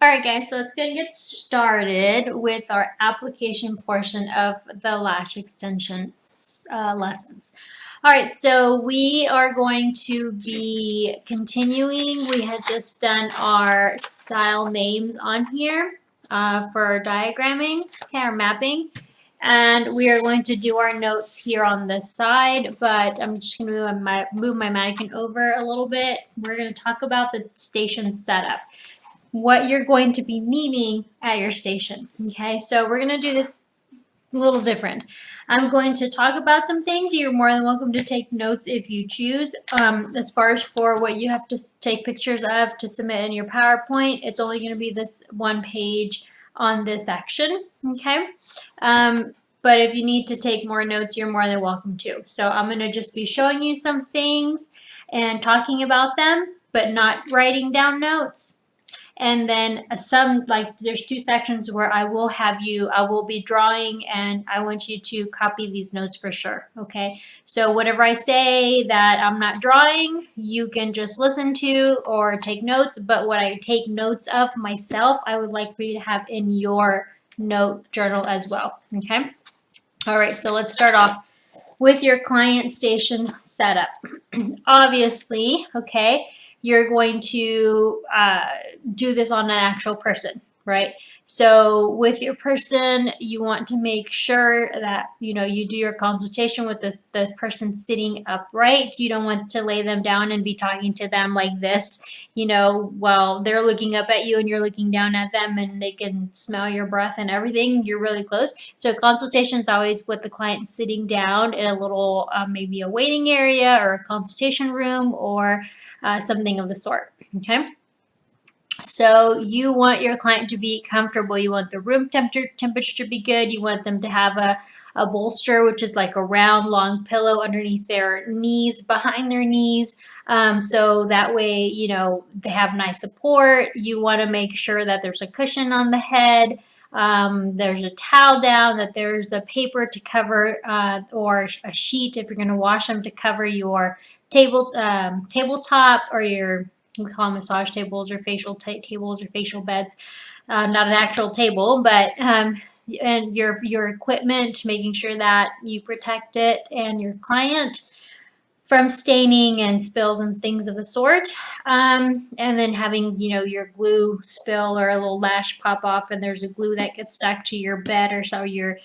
Alright guys, so let's get started with our application portion of the Lash extension lessons. Alright, so we are going to be continuing. We had just done our style names on here for diagramming, or mapping. And we are going to do our notes here on this side, but I'm just going to move my mannequin over a little bit. We're going to talk about the station setup, what you're going to be needing at your station. Okay, so we're going to do this a little different. I'm going to talk about some things. You're more than welcome to take notes if you choose. As far as for what you have to take pictures of to submit in your PowerPoint, it's only going to be this one page on this section. Okay. But if you need to take more notes, you're more than welcome to. So I'm going to just be showing you some things and talking about them, but not writing down notes. And then there's two sections where I will be drawing, and I want you to copy these notes for sure, okay? So whatever I say that I'm not drawing, you can just listen to or take notes, but what I take notes of myself, I would like for you to have in your note journal as well, okay? All right, so let's start off with your client station setup. Obviously, okay, you're going to do this on an actual person, right? So with your person, you want to make sure that, you do your consultation with the person sitting upright. You don't want to lay them down and be talking to them like this, while they're looking up at you and you're looking down at them, and they can smell your breath and everything. You're really close. So consultation is always with the client sitting down in a little, maybe a waiting area or a consultation room or something of the sort, okay? So you want your client to be comfortable. You want the room temperature to be good. You want them to have a bolster, which is like a round, long pillow underneath their knees, behind their knees. So that way, they have nice support. You want to make sure that there's a cushion on the head. There's a towel down, that there's the paper to cover, or a sheet if you're going to wash them, to cover your tabletop, or we call them massage tables or facial tables or facial beds. Not an actual table, but and your equipment, making sure that you protect it and your client from staining and spills and things of the sort. And then having, your glue spill or a little lash pop off, and there's a glue that gets stuck to your bed or so your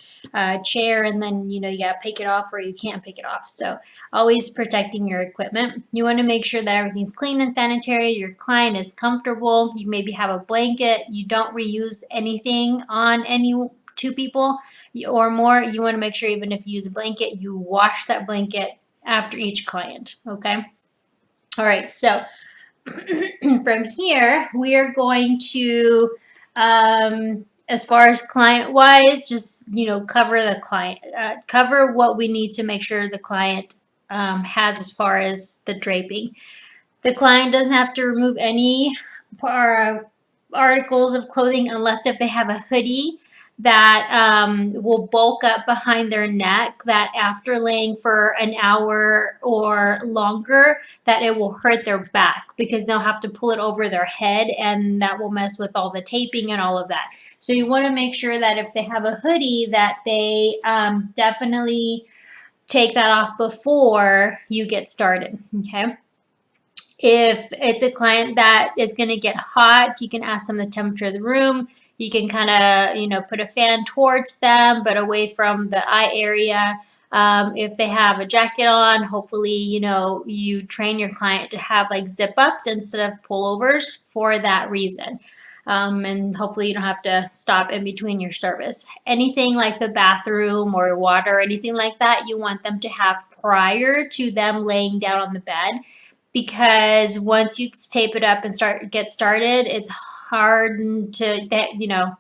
chair, and then, you got to pick it off, or you can't pick it off. So always protecting your equipment. You want to make sure that everything's clean and sanitary. Your client is comfortable. You maybe have a blanket. You don't reuse anything on any two people or more. You want to make sure, even if you use a blanket, you wash that blanket after each client, okay? All right, so from here, we are going to, as far as client-wise, just, cover the client, cover what we need to make sure the client has as far as the draping. The client doesn't have to remove any articles of clothing unless if they have a hoodie that will bulk up behind their neck, that after laying for an hour or longer, that it will hurt their back, because they'll have to pull it over their head, and that will mess with all the taping and all of that. So you want to make sure that if they have a hoodie, that they definitely take that off before you get started, okay? If it's a client that is going to get hot, you can ask them the temperature of the room. You can kind of, put a fan towards them, but away from the eye area. If they have a jacket on, hopefully, you train your client to have like zip ups instead of pullovers for that reason. And hopefully you don't have to stop in between your service. Anything like the bathroom or water or anything like that, you want them to have prior to them laying down on the bed, because once you tape it up and get started, it's hard to,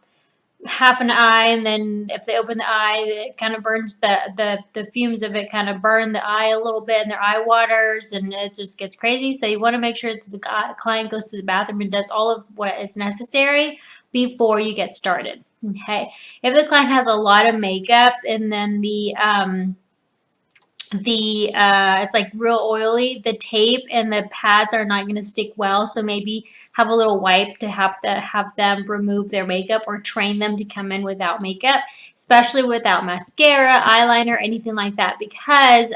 half an eye, and then if they open the eye, it kind of burns the fumes of it kind of burn the eye a little bit, and their eye waters, and it just gets crazy. So you want to make sure that the client goes to the bathroom and does all of what is necessary before you get started. Okay. If the client has a lot of makeup, and then it's like real oily. The tape and the pads are not going to stick well, so maybe have a little wipe to have them remove their makeup, or train them to come in without makeup, especially without mascara, eyeliner, anything like that, because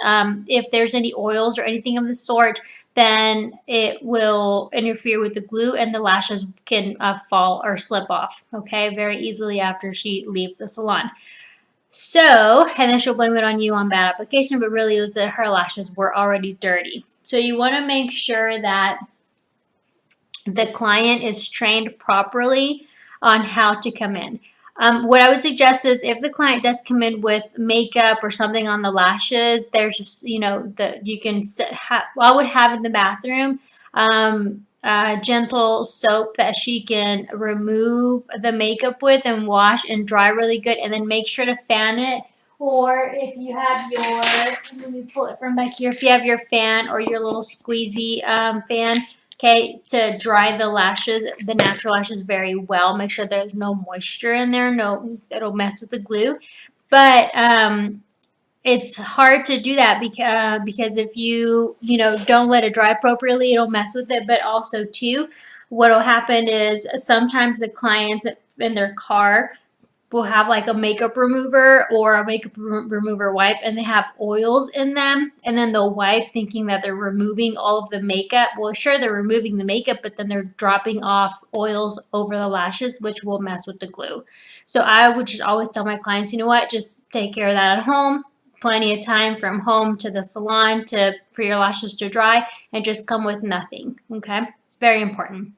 if there's any oils or anything of the sort, then it will interfere with the glue and the lashes can fall or slip off, okay, very easily after she leaves the salon. So, and then she'll blame it on you on bad application, but really it was that her lashes were already dirty. So you want to make sure that the client is trained properly on how to come in. What I would suggest is if the client does come in with makeup or something on the lashes, there's just, you can I would have in the bathroom gentle soap that she can remove the makeup with and wash and dry really good, and then make sure to fan it. Or if you have let me pull it from back here, if you have your fan or your little squeezy fan, okay, to dry the lashes, the natural lashes very well. Make sure there's no moisture in there. No, it'll mess with the glue. But it's hard to do that because if you don't let it dry appropriately, it'll mess with it. But also too, what'll happen is sometimes the clients in their car will have like a makeup remover or a makeup remover wipe, and they have oils in them, and then they'll wipe thinking that they're removing all of the makeup. Well, sure, they're removing the makeup, but then they're dropping off oils over the lashes, which will mess with the glue. So I would just always tell my clients, you know what, just take care of that at home. Plenty of time from home to the salon for your lashes to dry, and just come with nothing. Okay, very important.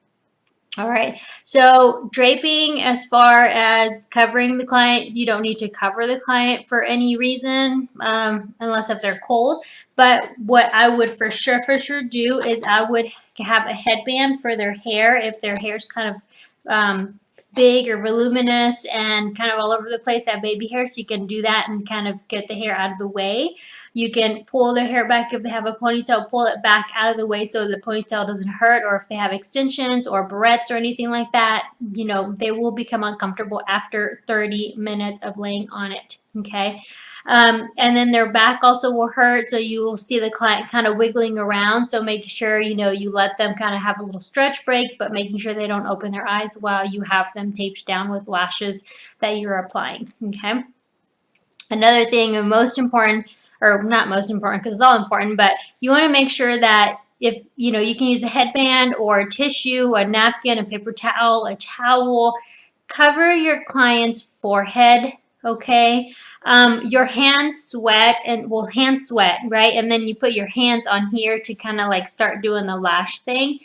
All right, so draping, as far as covering the client, you don't need to cover the client for any reason, unless if they're cold. But what I would for sure do is I would have a headband for their hair if their hair's kind of big or voluminous and kind of all over the place, that baby hair, so you can do that and kind of get the hair out of the way. You can pull their hair back if they have a ponytail, pull it back out of the way so the ponytail doesn't hurt, or if they have extensions or barrettes or anything like that, they will become uncomfortable after 30 minutes of laying on it, okay? And then their back also will hurt, so you will see the client kind of wiggling around. So make sure, you let them kind of have a little stretch break, but making sure they don't open their eyes while you have them taped down with lashes that you're applying, okay? Another thing, most important, or not most important because it's all important, but you want to make sure that if you can use a headband or a tissue, a napkin, a paper towel, a towel, cover your client's forehead, okay? Your hands sweat, hands sweat, right? And then you put your hands on here to kind of like start doing the lash thing.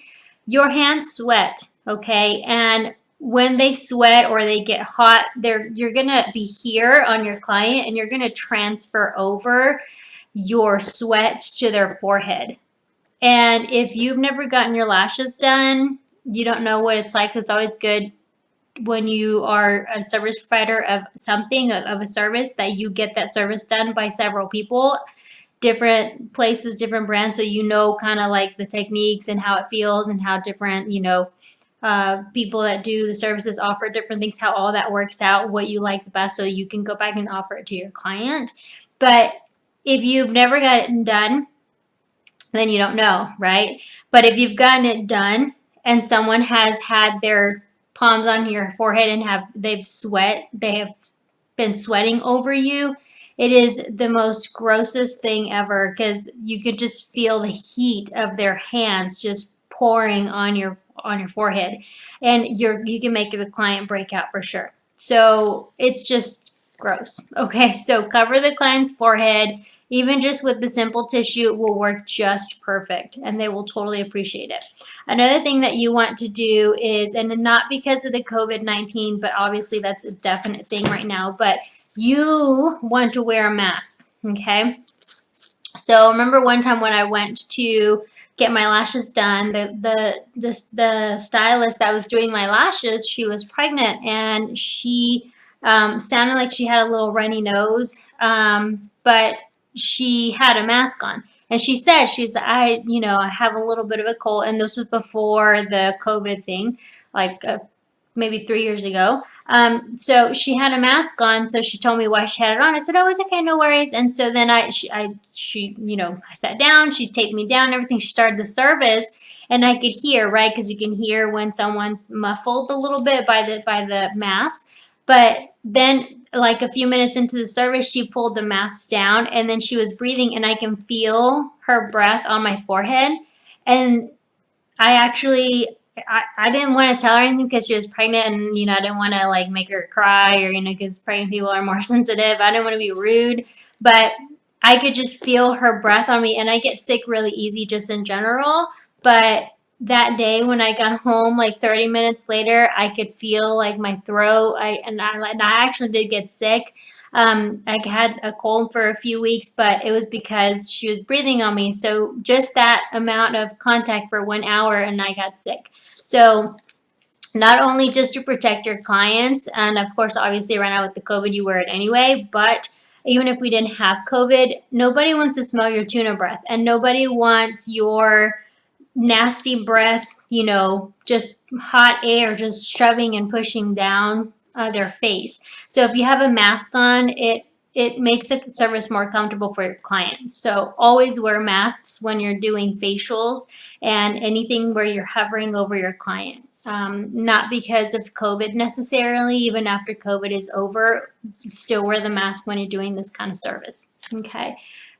Your hands sweat, okay? And when they sweat or they get hot, you're gonna be here on your client, and you're gonna transfer over your sweat to their forehead. And if you've never gotten your lashes done, you don't know what it's like. So it's always good when you are a service provider of something, of a service, that you get that service done by several people, different places, different brands, so kind of like the techniques and how it feels and how different people that do the services offer different things, how all that works out, what you like the best, so you can go back and offer it to your client. But if you've never gotten it done, then you don't know, right? But if you've gotten it done and someone has had their palms on your forehead and they have been sweating over you, it is the most grossest thing ever, because you could just feel the heat of their hands just pouring on your forehead, and you can make the client break out for sure. So it's just gross. Okay, so cover the client's forehead. Even just with the simple tissue, it will work just perfect, and they will totally appreciate it. Another thing that you want to do is, and not because of the COVID-19, but obviously that's a definite thing right now, but you want to wear a mask, okay? So remember one time when I went to get my lashes done, the stylist that was doing my lashes, she was pregnant, and she sounded like she had a little runny nose, but she had a mask on. And she said, I have a little bit of a cold, and this was before the COVID thing, like maybe 3 years ago. So she had a mask on, so she told me why she had it on. I said, "Oh, it's okay, no worries." And so then she, I sat down. She taped me down, everything. She started the service, and I could hear, right, because you can hear when someone's muffled a little bit by the mask. But then, like a few minutes into the service, she pulled the mask down, and then she was breathing, and I can feel her breath on my forehead, and I actually I didn't want to tell her anything because she was pregnant, and I didn't want to like make her cry, or because pregnant people are more sensitive. I didn't want to be rude, but I could just feel her breath on me, and I get sick really easy just in general. But that day when I got home, like 30 minutes later, I could feel like my throat. I actually did get sick. I had a cold for a few weeks, but it was because she was breathing on me. So just that amount of contact for 1 hour, and I got sick. So not only just to protect your clients, and of course, obviously, right now with the COVID, you wear it anyway, but even if we didn't have COVID, nobody wants to smell your tuna breath, and nobody wants your nasty breath, just hot air just shoving and pushing down their face. So if you have a mask on, it makes the service more comfortable for your clients. So always wear masks when you're doing facials and anything where you're hovering over your client. Not because of COVID necessarily, even after COVID is over, still wear the mask when you're doing this kind of service. Okay,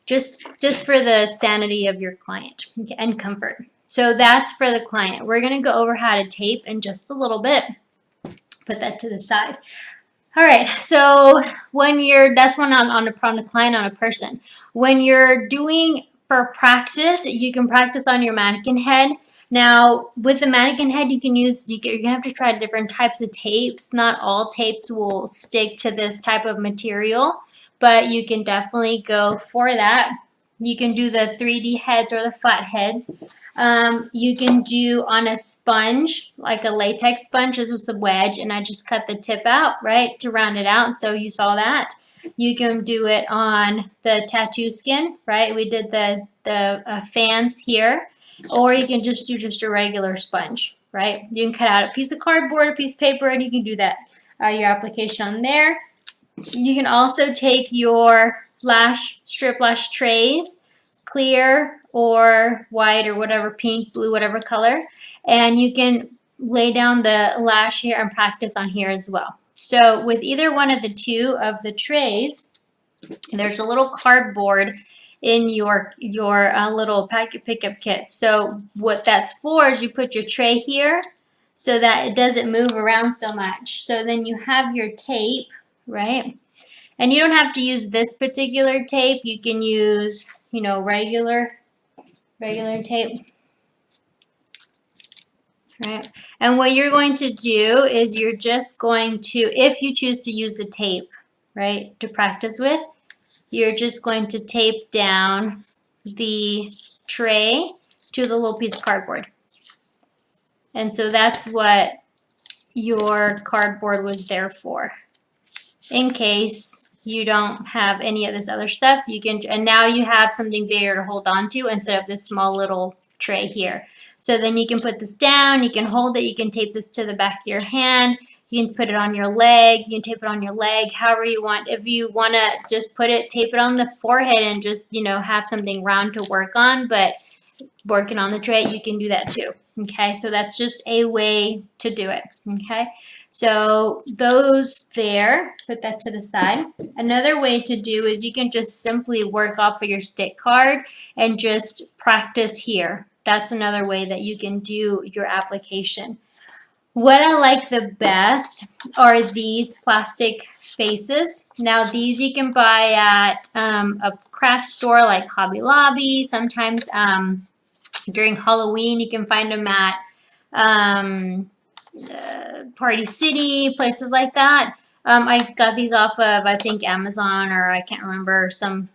just for the sanity of your client, okay, and comfort. So that's for the client. We're going to go over how to tape in just a little bit. Put that to the side. All right, so that's one on the client, on a person. When you're doing for practice, you can practice on your mannequin head. Now, with the mannequin head, you're going to have to try different types of tapes. Not all tapes will stick to this type of material, but you can definitely go for that. You can do the 3D heads or the flat heads. You can do on a sponge, like a latex sponge. This was a wedge, and I just cut the tip out, right, to round it out. So you saw that. You can do it on the tattoo skin, right? We did the fans here. Or you can just do just a regular sponge, right? You can cut out a piece of cardboard, a piece of paper, and you can do that, your application on there. You can also take your strip lash trays, clear or white or whatever, pink, blue, whatever color, and you can lay down the lash here and practice on here as well. So with either one of the two of the trays, there's a little cardboard in your little packet pickup kit. So what that's for is you put your tray here so that it doesn't move around so much. So then you have your tape, right? And you don't have to use this particular tape. You can use, regular tape. Right. And what you're going to do is you're just going to, if you choose to use the tape, right, to practice with, you're just going to tape down the tray to the little piece of cardboard. And so that's what your cardboard was there for. In case you don't have any of this other stuff, and now you have something bigger to hold on to instead of this small little tray here. So then you can put this down, you can hold it, you can tape this to the back of your hand, you can put it on your leg, you can tape it on your leg, however you want. If you want to just tape it on the forehead and just, have something round to work on, but working on the tray, you can do that too. Okay, so that's just a way to do it. Okay, so those there, put that to the side. Another way to do is you can just simply work off of your stick card and just practice here. That's another way that you can do your application. What I like the best are these plastic faces. Now these you can buy at a craft store like Hobby Lobby. Sometimes during Halloween you can find them at Party City, places like that. I got these off of, I think, Amazon, or I can't remember, some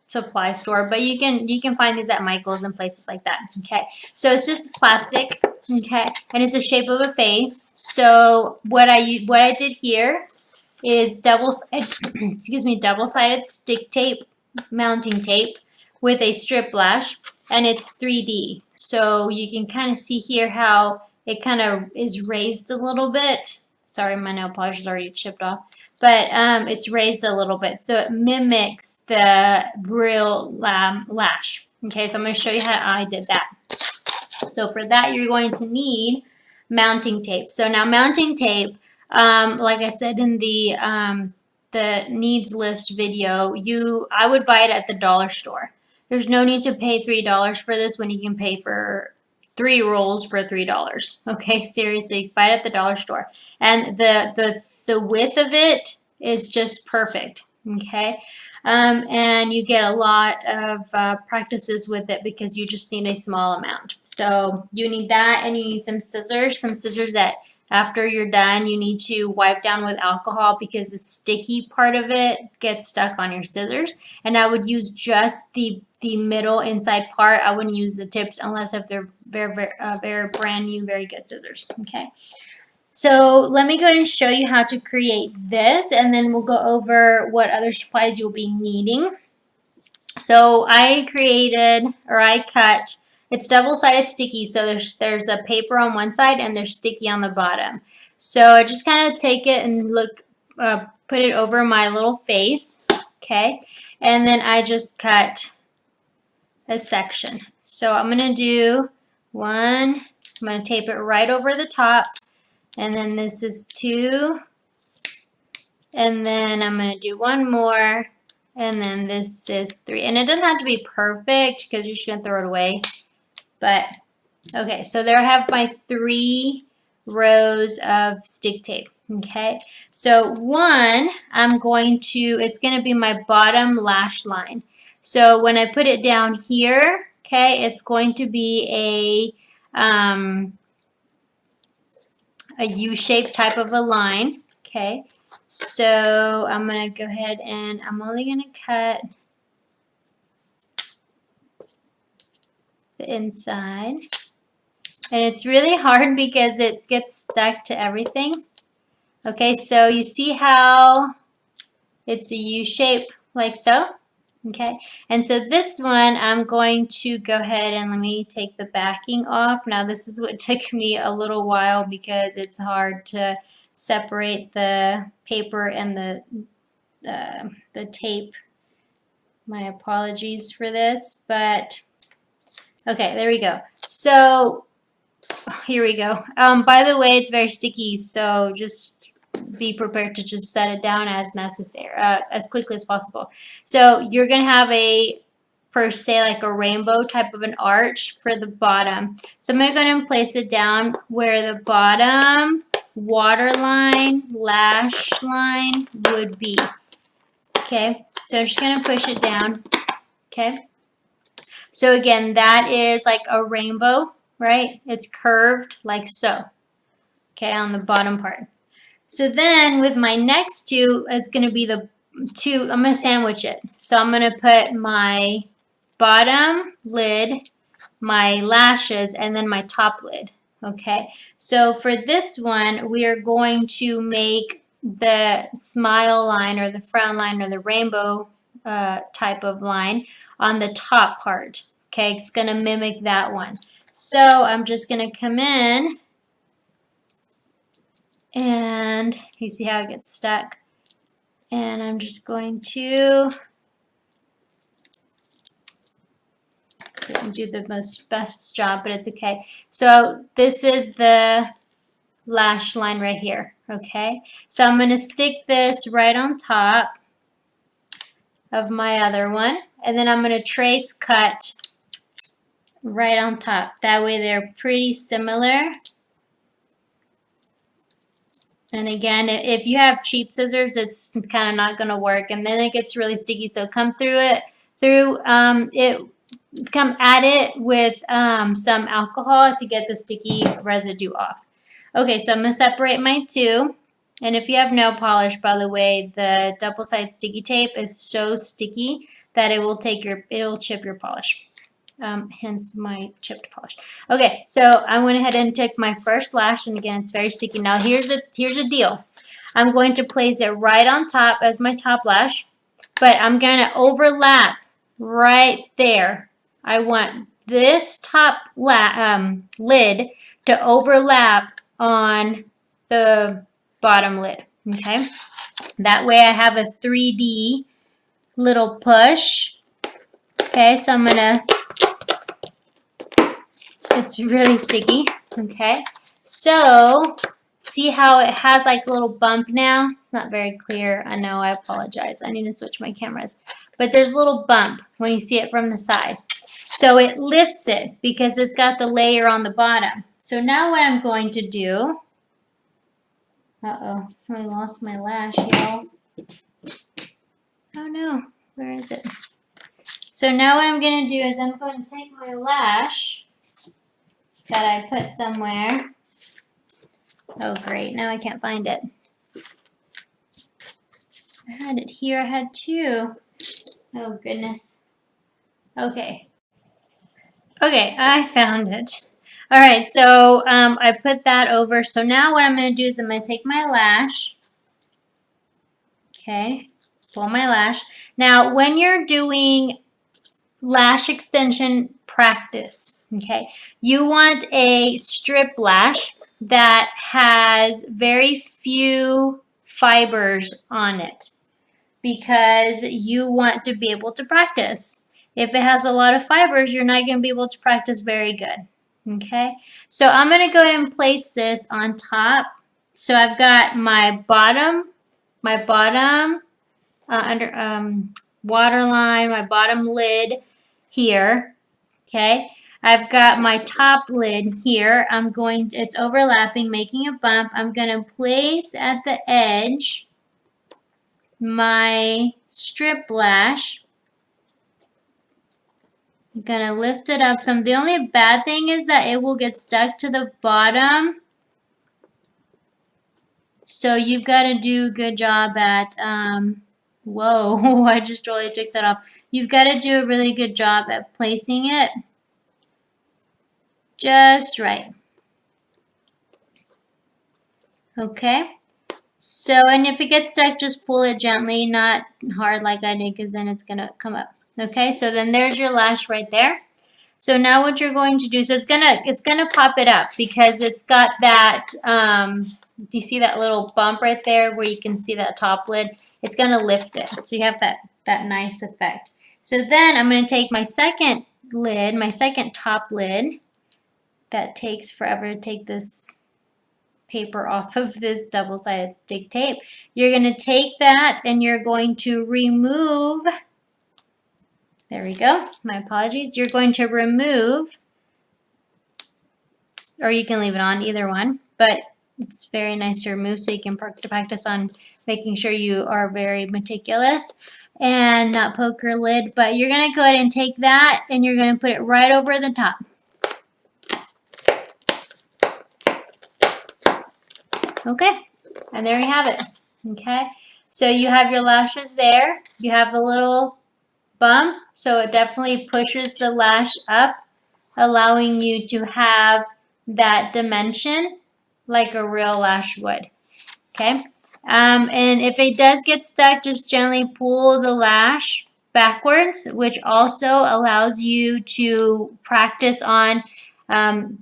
supply store, but you can find these at Michael's and places like that. Okay, so it's just plastic. Okay, and it's the shape of a face. So what I did here is double-sided stick tape, mounting tape with a strip lash, and it's 3D. So you can kind of see here how it kind of is raised a little bit, Sorry, my nail polish is already chipped off. But it's raised a little bit. So it mimics the real lash. Okay, so I'm going to show you how I did that. So for that, you're going to need mounting tape. So now mounting tape, like I said in the needs list video, I would buy it at the dollar store. There's no need to pay $3 for this when you can pay for 3 rolls for $3. Okay, seriously, buy it at the dollar store. And the width of it is just perfect. Okay, and you get a lot of practices with it because you just need a small amount. So you need that, and you need some scissors that after you're done, you need to wipe down with alcohol because the sticky part of it gets stuck on your scissors. And I would use just the middle inside part. I wouldn't use the tips unless if they're very brand new, very good scissors. Okay. So let me go ahead and show you how to create this, and then we'll go over what other supplies you'll be needing. So I cut, it's double-sided sticky, so there's a paper on one side and there's sticky on the bottom. So I just kind of take it and put it over my little face, okay? And then I just cut a section. So I'm going to do one, I'm going to tape it right over the top. And then this is 2. And then I'm going to do one more. And then this is 3. And it doesn't have to be perfect because you're just going to throw it away. But, okay, so there I have my 3 rows of stick tape. Okay, so one, it's going to be my bottom lash line. So when I put it down here, okay, it's going to be a U-shaped type of a line. Okay, so I'm going to go ahead and I'm only going to cut the inside. And it's really hard because it gets stuck to everything. Okay, so you see how it's a U shape like so? Okay, and so this one I'm going to go ahead and let me take the backing off. Now this is what took me a little while because it's hard to separate the paper and the tape. My apologies for this, but okay, there we go. So here we go. By the way, it's very sticky, so just be prepared to just set it down as necessary, as quickly as possible. So you're going to have per se, like a rainbow type of an arch for the bottom. So I'm going to go ahead and place it down where the bottom waterline, lash line would be. Okay, so I'm just going to push it down. Okay, so again, that is like a rainbow, right? It's curved like so. Okay, on the bottom part. So then with my next 2, it's going to be the 2, I'm going to sandwich it. So I'm going to put my bottom lid, my lashes, and then my top lid. Okay, so for this one, we are going to make the smile line or the frown line or the rainbow type of line on the top part. Okay, it's going to mimic that one. So I'm just going to come in. And you see how it gets stuck. And I'm just going to didn't do the best job, but it's okay. So this is the lash line right here. Okay. So I'm going to stick this right on top of my other one. And then I'm going to trace cut right on top. That way they're pretty similar. And again, if you have cheap scissors, it's kind of not going to work. And then it gets really sticky. So come come at it with some alcohol to get the sticky residue off. Okay, so I'm going to separate my 2. And if you have nail polish, by the way, the double-sided sticky tape is so sticky that it will chip your polish. Hence my chipped polish. Okay, so I went ahead and took my first lash, and again, it's very sticky. Now here's the deal. I'm going to place it right on top as my top lash, but I'm going to overlap right there. I want this top lid to overlap on the bottom lid, okay? That way I have a 3D little push. Okay, so I'm gonna, it's really sticky, okay? So, see how it has like a little bump now? It's not very clear, I know, I apologize. I need to switch my cameras. But there's a little bump when you see it from the side. So it lifts it because it's got the layer on the bottom. So now what I'm going to do, uh-oh, I lost my lash, y'all. Oh no, where is it? So now what I'm going to do is I'm going to take my lash that I put somewhere. Oh great, now I can't find it. I had it here, I had two. Oh goodness. Okay. Okay, I found it. All right, so I put that over. So now what I'm going to do is I'm going to take my lash. Okay, pull my lash. Now, when you're doing lash extension practice, okay, you want a strip lash that has very few fibers on it because you want to be able to practice. If it has a lot of fibers, you're not going to be able to practice very good. Okay, so I'm going to go ahead and place this on top. So I've got my bottom under waterline, my bottom lid here. Okay, I've got my top lid here. It's overlapping, making a bump. I'm going to place at the edge my strip lash. I'm gonna lift it up some. The only bad thing is that it will get stuck to the bottom. So you've got to do a good job at, whoa, I just totally took that off. You've got to do a really good job at placing it just right. Okay. So, and if it gets stuck, just pull it gently, not hard like I did, because then it's going to come up. Okay, so then there's your lash right there. So now what you're going to do, so it's gonna pop it up because it's got that, do you see that little bump right there where you can see that top lid? It's gonna lift it, so you have that nice effect. So then I'm gonna take my second lid, my second top lid, that takes forever to take this paper off of this double-sided stick tape. You're gonna take that and you're going to remove, there we go, my apologies. You're going to remove, or you can leave it on, either one, but it's very nice to remove so you can practice on making sure you are very meticulous and not poke your lid. But you're going to go ahead and take that and you're going to put it right over the top. Okay, and there you have it. Okay, so you have your lashes there. You have a little bump, so it definitely pushes the lash up, allowing you to have that dimension like a real lash would. Okay, and if it does get stuck, just gently pull the lash backwards, which also allows you to practice on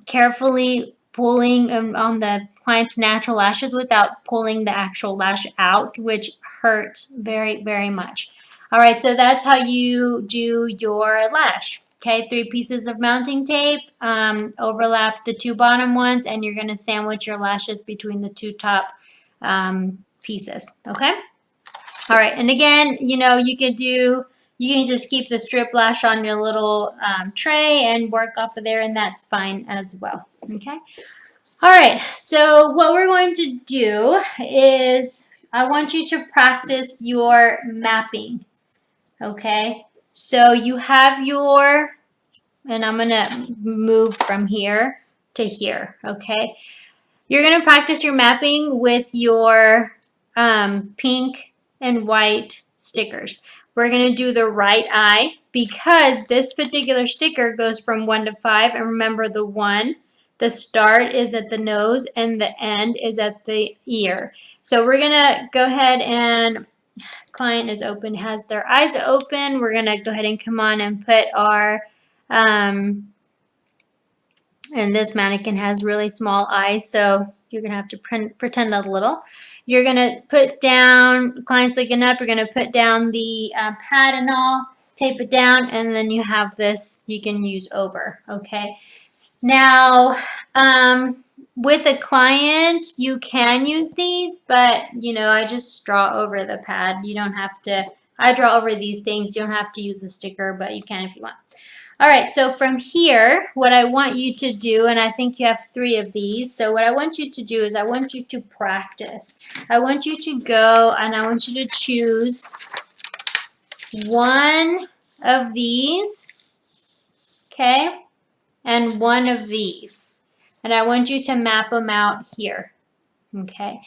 carefully pulling on the client's natural lashes without pulling the actual lash out, which hurts very, very much. All right, so that's how you do your lash. Okay, 3 pieces of mounting tape, overlap the 2 bottom ones, and you're going to sandwich your lashes between the 2 top pieces. Okay. All right, and again, you know, you can just keep the strip lash on your little tray and work off of there, and that's fine as well. Okay. All right, so what we're going to do is I want you to practice your mapping. Okay, so you have your, and I'm going to move from here to here. Okay, you're going to practice your mapping with your pink and white stickers. We're going to do the right eye because this particular sticker goes from 1 to 5. And remember, the 1, the start is at the nose and the end is at the ear. So we're going to go ahead and, client is open, has their eyes open. We're going to go ahead and come on and put our, and this mannequin has really small eyes, so You're going to have to pretend a little. You're going to put down, client's looking up, you're going to put down the pad and all, tape it down, and then you have this you can use over, okay? Now, with a client, you can use these, but, you know, I just draw over the pad. You don't have to, I draw over these things. You don't have to use the sticker, but you can if you want. All right, so from here, what I want you to do, and I think you have 3 of these, so what I want you to do is I want you to practice. I want you to go and I want you to choose one of these, okay, and one of these. And I want you to map them out here, okay?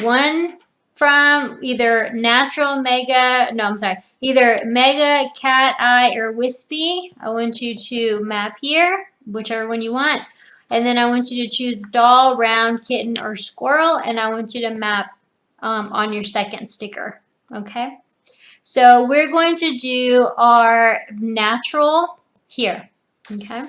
One from either natural, mega, no, I'm sorry, either mega, cat eye, or wispy. I want you to map here, whichever one you want. And then I want you to choose doll, round, kitten, or squirrel, and I want you to map on your second sticker, okay? So we're going to do our natural here, okay?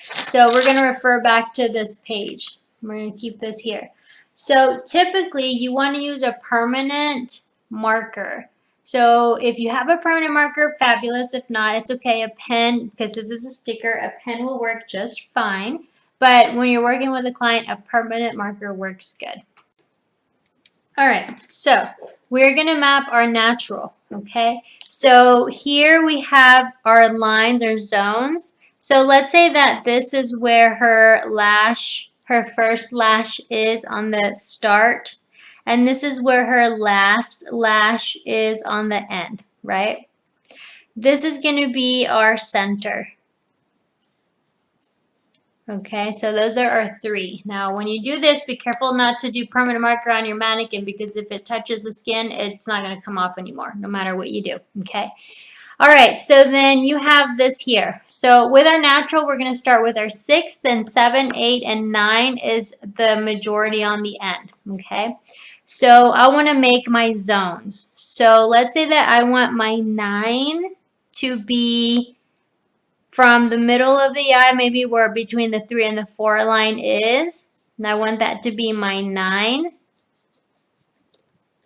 So we're going to refer back to this page. We're going to keep this here. So typically you want to use a permanent marker. So if you have a permanent marker, fabulous. If not, it's okay. A pen, because this is a sticker, a pen will work just fine. But when you're working with a client, a permanent marker works good. All right, so we're going to map our natural, okay? So here we have our lines or zones. So let's say that this is where her lash, her first lash is on the start, and this is where her last lash is on the end, right? This is going to be our center. Okay, so those are our 3. Now, when you do this, be careful not to do permanent marker on your mannequin, because if it touches the skin, it's not going to come off anymore, no matter what you do, okay? All right, so then you have this here. So with our natural, we're going to start with our 6, then 7, 8, and 9 is the majority on the end, okay? So I want to make my zones. So let's say that I want my 9 to be from the middle of the eye, maybe where between the 3 and the 4 line is. And I want that to be my 9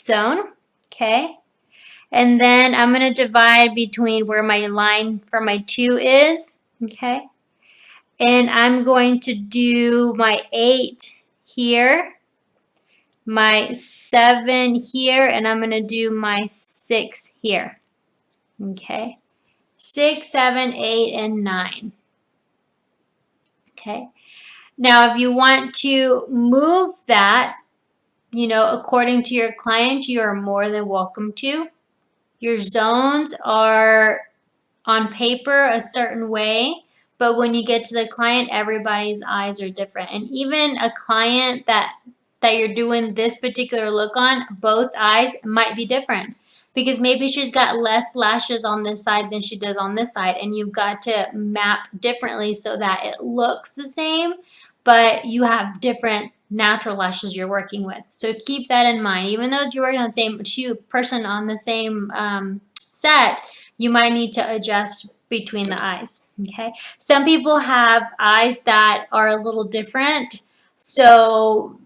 zone, okay? And then I'm going to divide between where my line for my 2 is, okay? And I'm going to do my 8 here, my 7 here, and I'm going to do my 6 here, okay? 6, 7, 8, and 9. Okay. Now, if you want to move that, you know, according to your client, you are more than welcome to. Your zones are on paper a certain way, but when you get to the client, everybody's eyes are different. And even a client that you're doing this particular look on, both eyes might be different. Because maybe she's got less lashes on this side than she does on this side, and you've got to map differently so that it looks the same, but you have different natural lashes you're working with. So keep that in mind. Even though you're working on the same person on the same set, you might need to adjust between the eyes, okay? Some people have eyes that are a little different, so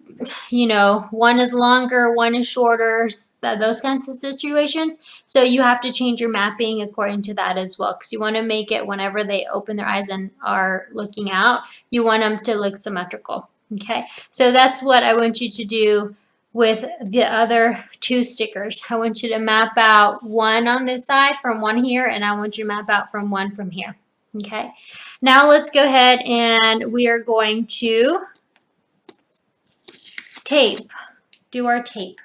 you know, one is longer, one is shorter, those kinds of situations. So you have to change your mapping according to that as well, because you want to make it whenever they open their eyes and are looking out, you want them to look symmetrical, okay? So that's what I want you to do with the other 2 stickers. I want you to map out one on this side from one here, and I want you to map out from one from here, okay? Now let's go ahead and we are going to tape, do our tape.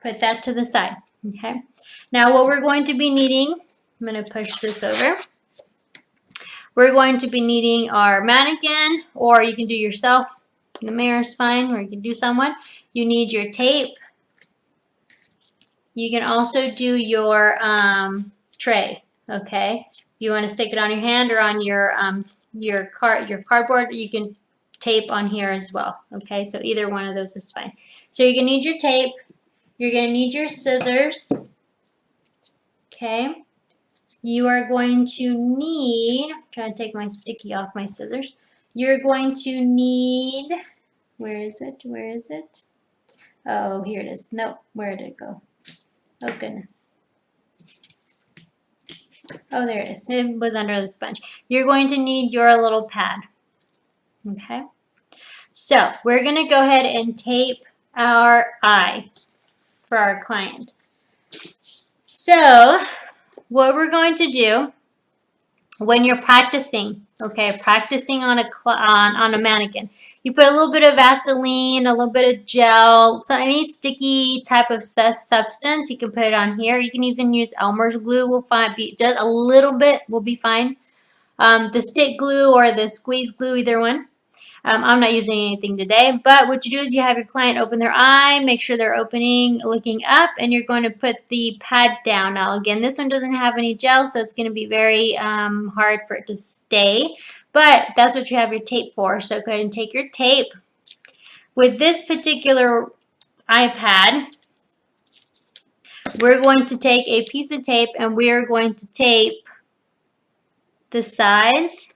Put that to the side, okay? Now what we're going to be needing, I'm going to push this over. We're going to be needing our mannequin, or you can do yourself. The mirror is fine, or you can do someone. You need your tape. You can also do your tray, okay? You want to stick it on your hand or on your cardboard, you can tape on here as well, okay? So either one of those is fine. So you're going to need your tape. You're going to need your scissors, okay? You are going to need, I'm trying to take my sticky off my scissors. You're going to need Where is it? Where is it? Oh, here it is. No, where did it go? Oh, goodness. Oh, there it is. It was under the sponge. You're going to need your little pad. Okay. So we're going to go ahead and tape our eye for our client. So what we're going to do when you're practicing, okay, practicing on a mannequin, you put a little bit of Vaseline, a little bit of gel, so any sticky type of substance, you can put it on here. You can even use Elmer's glue. Will be just a little bit will be fine. The stick glue or the squeeze glue, either one. I'm not using anything today, but what you do is you have your client open their eye, make sure they're opening, looking up, and you're going to put the pad down. Now, again, this one doesn't have any gel, so it's going to be very hard for it to stay, but that's what you have your tape for. So go ahead and take your tape. With this particular iPad, we're going to take a piece of tape and we're going to tape the sides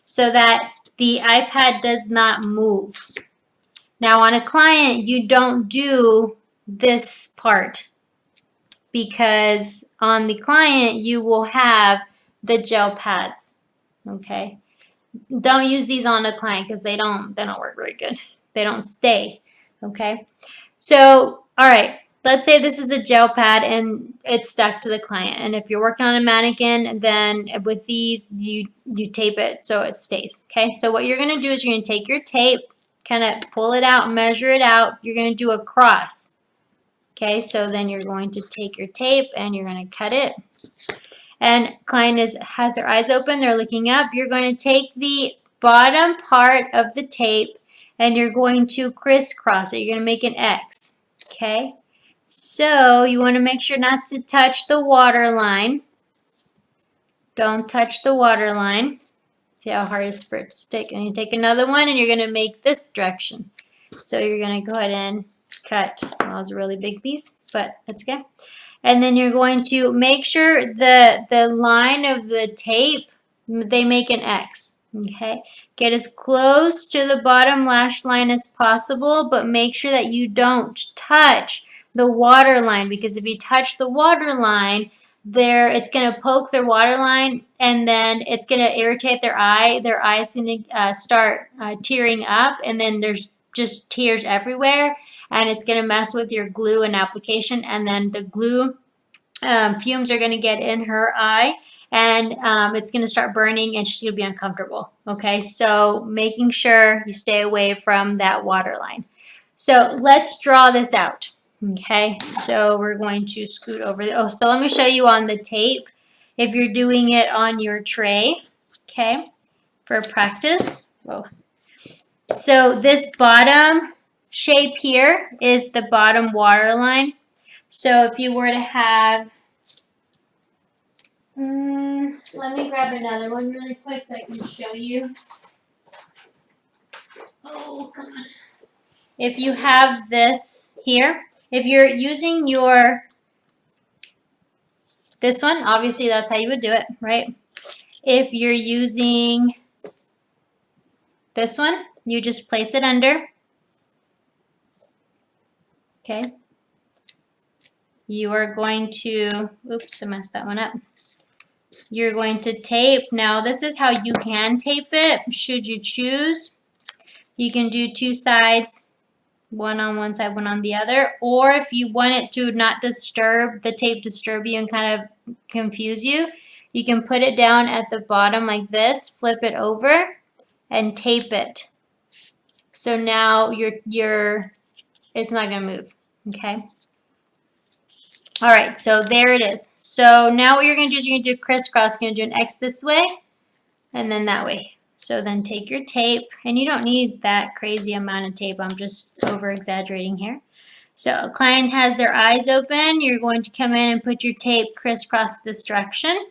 so that the iPad does not move. Now on a client, you don't do this part because on the client, you will have the gel pads, okay? Don't use these on a client because they don't work very good. They don't stay, okay? So, all right, let's say this is a gel pad and it's stuck to the client. And if you're working on a mannequin, then with these, you tape it so it stays, okay? So what you're going to do is you're going to take your tape, kind of pull it out, measure it out. You're going to do a cross, okay? So then you're going to take your tape and you're going to cut it. And client has their eyes open, they're looking up. You're going to take the bottom part of the tape and you're going to crisscross it. You're going to make an X, okay? So you want to make sure not to touch the water line. Don't touch the water line. See how hard it is for it to stick. And you take another one and you're going to make this direction. So you're going to go ahead and cut. Well, that was a really big piece, but that's okay. And then you're going to make sure the line of the tape, they make an X. Okay, get as close to the bottom lash line as possible, but make sure that you don't touch the water line, because if you touch the water line, it's going to poke their water line and then it's going to irritate their eye. Their eye's going to start tearing up, and then there's just tears everywhere, and it's going to mess with your glue and application, and then the glue fumes are going to get in her eye, and it's going to start burning and she's going to be uncomfortable. Okay, so making sure you stay away from that water line. So let's draw this out. Okay, so we're going to scoot over. So let me show you on the tape if you're doing it on your tray. Okay, for practice. Whoa. So this bottom shape here is the bottom water line. So if you were to have, let me grab another one really quick so I can show you. Oh, come on. If you have this here, if you're using this one, obviously that's how you would do it, right? If you're using this one, you just place it under. Okay. You are going to, oops, I messed that one up. You're going to tape. Now this is how you can tape it, should you choose. You can do two sides, one on one side, one on the other. Or if you want it to not disturb, the tape disturb you and kind of confuse you, you can put it down at the bottom like this, flip it over, and tape it. So now it's not going to move, okay? All right, so there it is. So now what you're going to do is you're going to do crisscross. You're going to do an X this way and then that way. So then take your tape, and you don't need that crazy amount of tape. I'm just over exaggerating here. So a client has their eyes open. You're going to come in and put your tape crisscross this direction.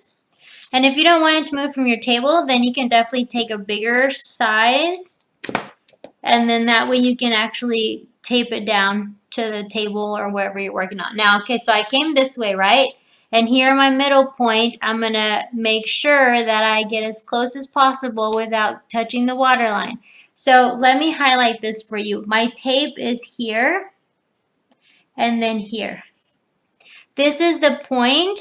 And if you don't want it to move from your table, then you can definitely take a bigger size. And then that way you can actually tape it down to the table or wherever you're working on. Now, okay, so I came this way, right? And here my middle point, I'm going to make sure that I get as close as possible without touching the water line. So let me highlight this for you. My tape is here and then here. This is the point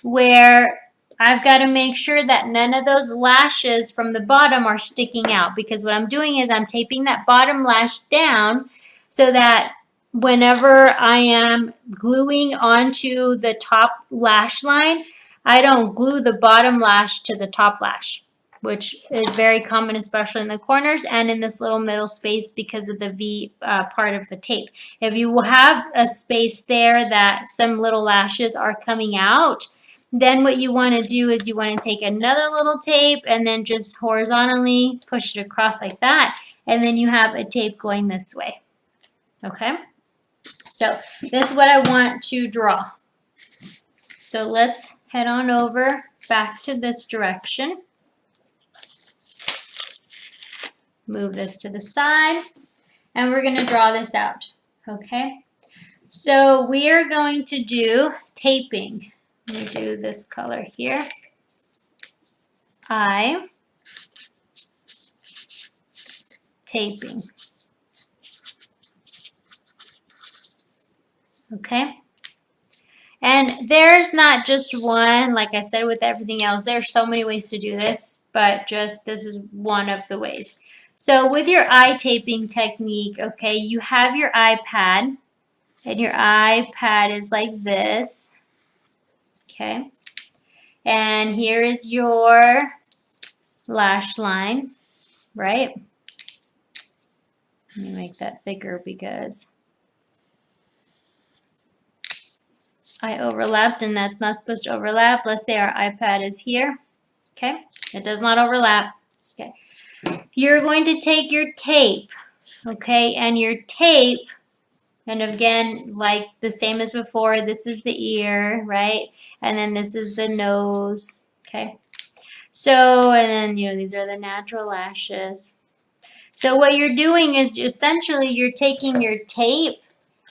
where I've got to make sure that none of those lashes from the bottom are sticking out, because what I'm doing is I'm taping that bottom lash down so that whenever I am gluing onto the top lash line, I don't glue the bottom lash to the top lash, which is very common, especially in the corners and in this little middle space because of the V part of the tape. If you have a space there that some little lashes are coming out, then what you want to do is you want to take another little tape and then just horizontally push it across like that, and then you have a tape going this way. Okay? So that's what I want to draw. So let's head on over back to this direction. Move this to the side, and we're going to draw this out. Okay? So we are going to do taping. Let me do this color here. Taping. Okay? And there's not just one, like I said with everything else, there's so many ways to do this, but just this is one of the ways. So with your eye taping technique, okay, you have your iPad, and your iPad is like this, okay? And here is your lash line, right? Let me make that thicker because I overlapped, and that's not supposed to overlap. Let's say our iPad is here, okay? It does not overlap, okay? You're going to take your tape, okay? And your tape, and again, like the same as before, this is the ear, right? And then this is the nose, okay? So, and then, you know, these are the natural lashes. So what you're doing is essentially you're taking your tape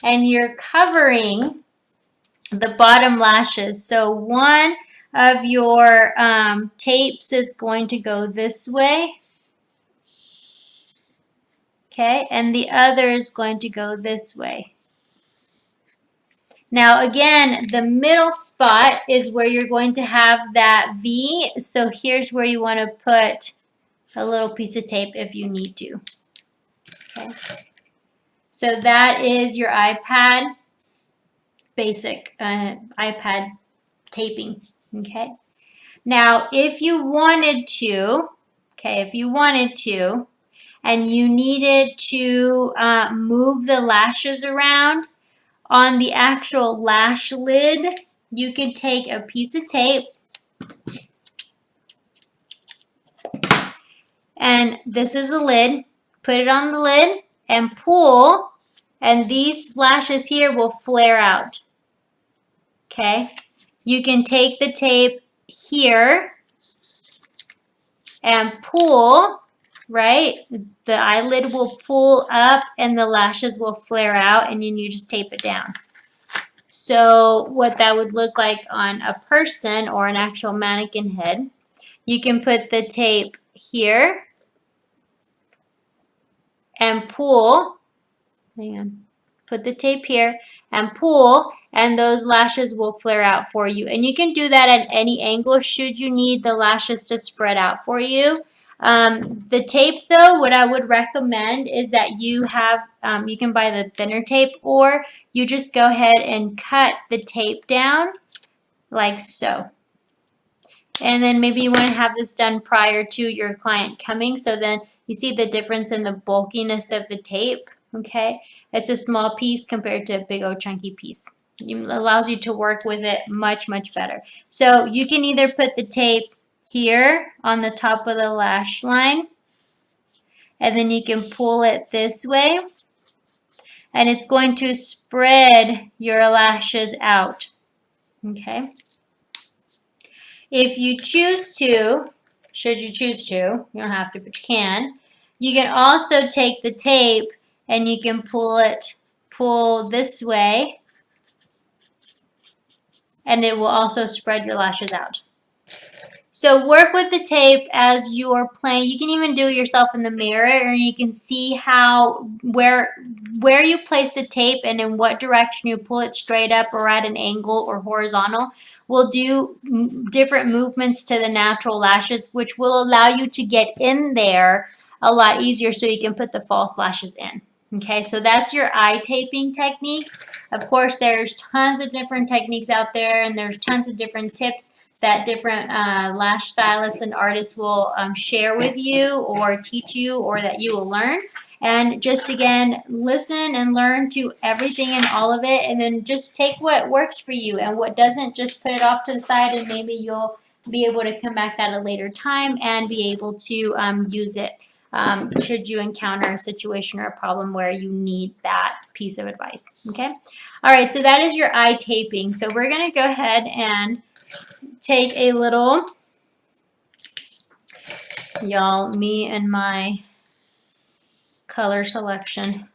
and you're covering the bottom lashes. So one of your tapes is going to go this way, okay, and the other is going to go this way. Now again, the middle spot is where you're going to have that V, so here's where you want to put a little piece of tape if you need to. Okay. So that is your iPad, basic iPad taping, okay? Now, if you wanted to, and you needed to move the lashes around on the actual lash lid, you could take a piece of tape, and this is the lid, put it on the lid and pull, and these lashes here will flare out, okay? You can take the tape here and pull, right? The eyelid will pull up and the lashes will flare out, and then you just tape it down. So what that would look like on a person or an actual mannequin head, you can put the tape here and pull. Hang on. Put the tape here and pull, and those lashes will flare out for you. And you can do that at any angle should you need the lashes to spread out for you. The tape though, what I would recommend is that you have, you can buy the thinner tape, or you just go ahead and cut the tape down like so. And then maybe you want to have this done prior to your client coming, so then you see the difference in the bulkiness of the tape, okay? It's a small piece compared to a big old chunky piece. It allows you to work with it much, much better. So you can either put the tape here on the top of the lash line, and then you can pull it this way, and it's going to spread your lashes out, okay? If you choose to, should you choose to, you don't have to, but you can also take the tape and you can pull this way, and it will also spread your lashes out. So work with the tape as you're playing. You can even do it yourself in the mirror, and you can see how where you place the tape and in what direction you pull it straight up or at an angle or horizontal. We'll do different movements to the natural lashes, which will allow you to get in there a lot easier so you can put the false lashes in. Okay, so that's your eye taping technique. Of course, there's tons of different techniques out there, and there's tons of different tips that different lash stylists and artists will share with you or teach you, or that you will learn. And just again, listen and learn to everything and all of it, and then just take what works for you, and what doesn't, just put it off to the side, and maybe you'll be able to come back at a later time and be able to use it should you encounter a situation or a problem where you need that piece of advice. Okay. All right. So that is your eye taping. So we're going to go ahead and take a little, y'all, me and my color selection.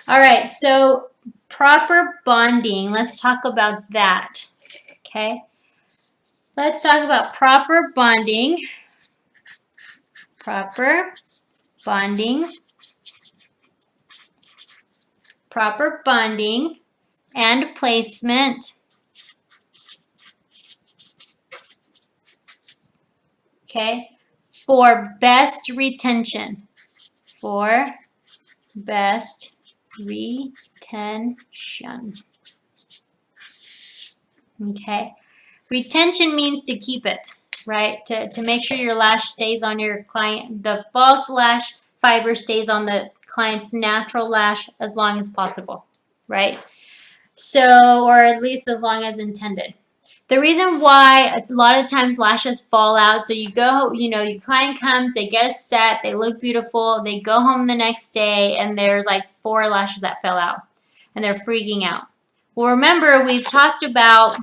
All right, so proper bonding. Let's talk about that. Okay. Let's talk about proper bonding. Proper bonding. Proper bonding and placement. Okay, for best retention. For best retention. Okay, retention means to keep it, right? To make sure your lash stays on your client, the false lash fiber stays on the client's natural lash as long as possible, right? So, or at least as long as intended. The reason why a lot of times lashes fall out, so you go, your client comes, they get a set, they look beautiful, they go home the next day, and there's like 4 lashes that fell out, and they're freaking out. Well, remember, we've talked about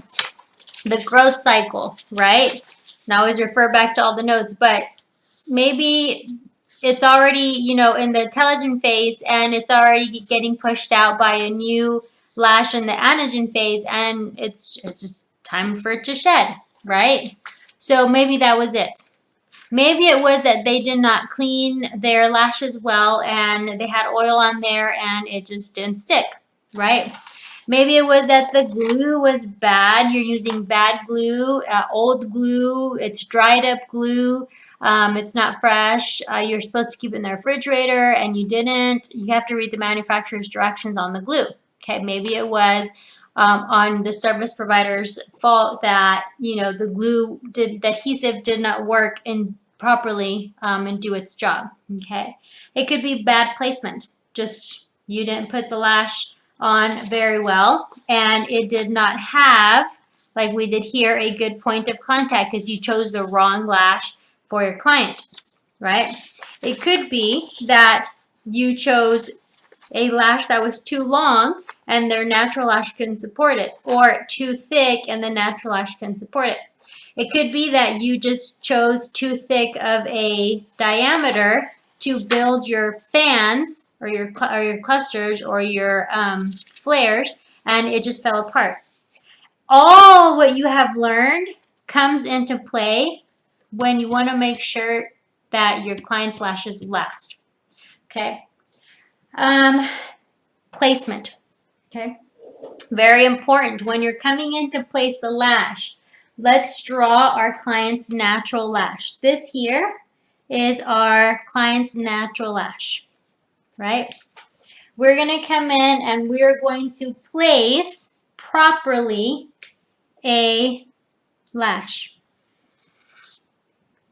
the growth cycle, right? And I always refer back to all the notes, but maybe it's already, in the telogen phase, and it's already getting pushed out by a new lash in the anagen phase, and it's just time for it to shed, right? So maybe that was it. Maybe it was that they did not clean their lashes well, and they had oil on there, and it just didn't stick, right? Maybe it was that the glue was bad. You're using bad glue, old glue. It's dried up glue. It's not fresh. You're supposed to keep it in the refrigerator, and you didn't. You have to read the manufacturer's directions on the glue. Okay, maybe it was on the service provider's fault that the glue the adhesive did not work properly and do its job. Okay, it could be bad placement. Just you didn't put the lash on very well, and it did not have, like we did here, a good point of contact because you chose the wrong lash for your client, right? It could be that you chose a lash that was too long and their natural lash couldn't support it, or too thick and the natural lash couldn't support it. It could be that you just chose too thick of a diameter to build your fans or your clusters or your flares, and it just fell apart. All what you have learned comes into play when you want to make sure that your client's lashes last. Okay. Placement. Okay. Very important. When you're coming in to place the lash, let's draw our client's natural lash. This here is our client's natural lash, right? We're going to come in and we're going to place properly a lash.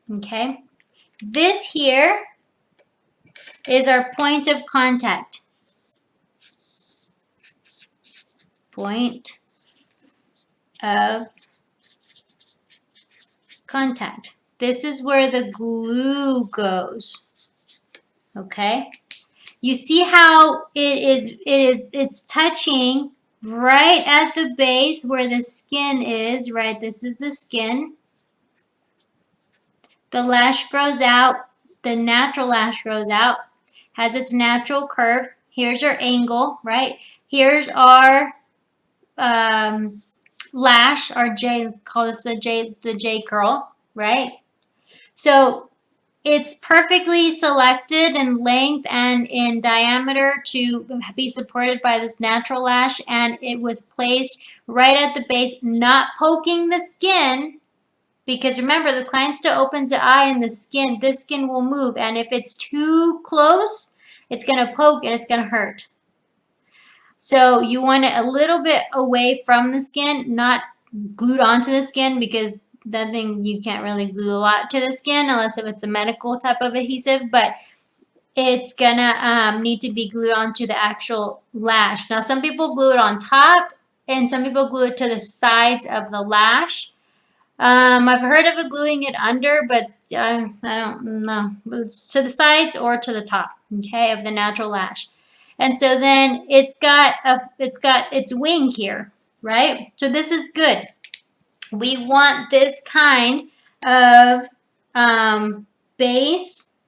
Okay. This here is our point of contact. Point of contact. This is where the glue goes. Okay. You see how it's touching right at the base where the skin is, right? This is the skin. The lash grows out. The natural lash grows out. Has its natural curve. Here's our angle, right? Here's our lash, our J, let's call this the J curl, right? So it's perfectly selected in length and in diameter to be supported by this natural lash, and it was placed right at the base, not poking the skin, because remember, the client still opens the eye and this skin will move, and if it's too close, it's going to poke and it's going to hurt. So you want it a little bit away from the skin, not glued onto the skin, because that thing you can't really glue a lot to the skin unless if it's a medical type of adhesive, but it's gonna need to be glued onto the actual lash. Now some people glue it on top and some people glue it to the sides of the lash. I've heard of it gluing it under, but I don't know. It's to the sides or to the top, okay, of the natural lash. And so then it's got its wing here, right? So this is good. We want this kind of base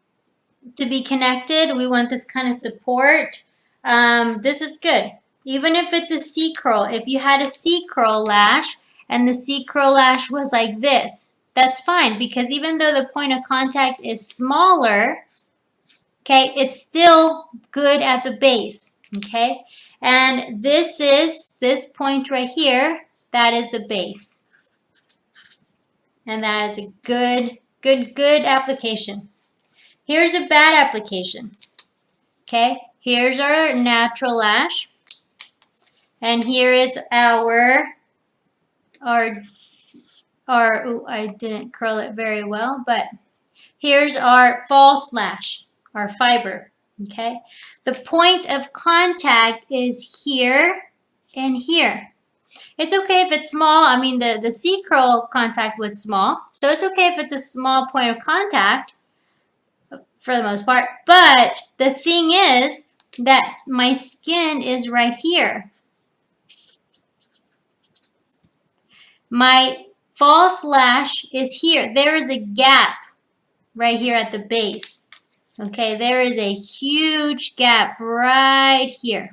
to be connected. We want this kind of support. This is good. Even if it's a C curl, if you had a C curl lash and the C curl lash was like this, that's fine, because even though the point of contact is smaller, okay, it's still good at the base, okay? And this point right here, that is the base. And that is a good application. Here's a bad application. Okay, here's our natural lash. And here is our ooh, I didn't curl it very well, but here's our false lash, our fiber. Okay, the point of contact is here and here. It's okay if it's small. I mean, the C curl contact was small, so it's okay if it's a small point of contact for the most part. But the thing is that my skin is right here. My false lash is here. There is a gap right here at the base. Okay, there is a huge gap right here.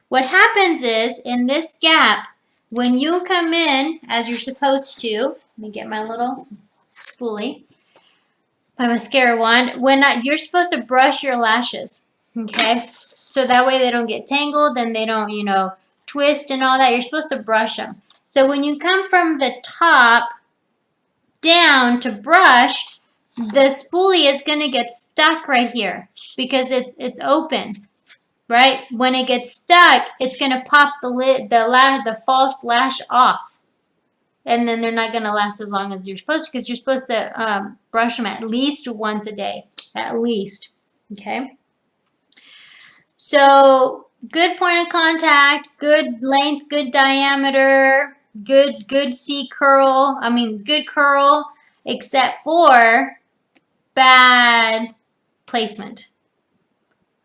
What happens is, in this gap, when you come in, as you're supposed to, let me get my little spoolie, my mascara wand, you're supposed to brush your lashes, okay? So that way they don't get tangled and they don't, twist and all that. You're supposed to brush them. So when you come from the top down to brush, the spoolie is going to get stuck right here because it's open, right? When it gets stuck, it's going to pop the false lash off. And then they're not going to last as long as you're supposed to, because you're supposed to brush them at least once a day, at least, okay? So good point of contact, good length, good diameter, good C curl, good curl, except for bad placement,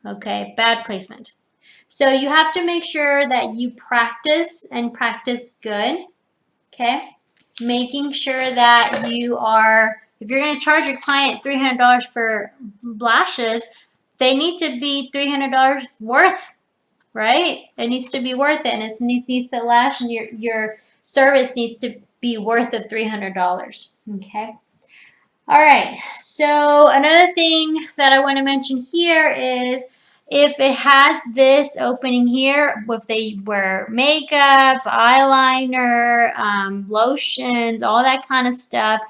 okay? Bad placement. So you have to make sure that you practice and practice good. Okay, making sure that you are, if you're going to charge your client $300 for lashes, they need to be $300 worth, right? It needs to be worth it, and it needs to last, and your service needs to be worth the $300. Okay. All right. So another thing that I want to mention here is, if it has this opening here, if they wear makeup, eyeliner, lotions, all that kind of stuff,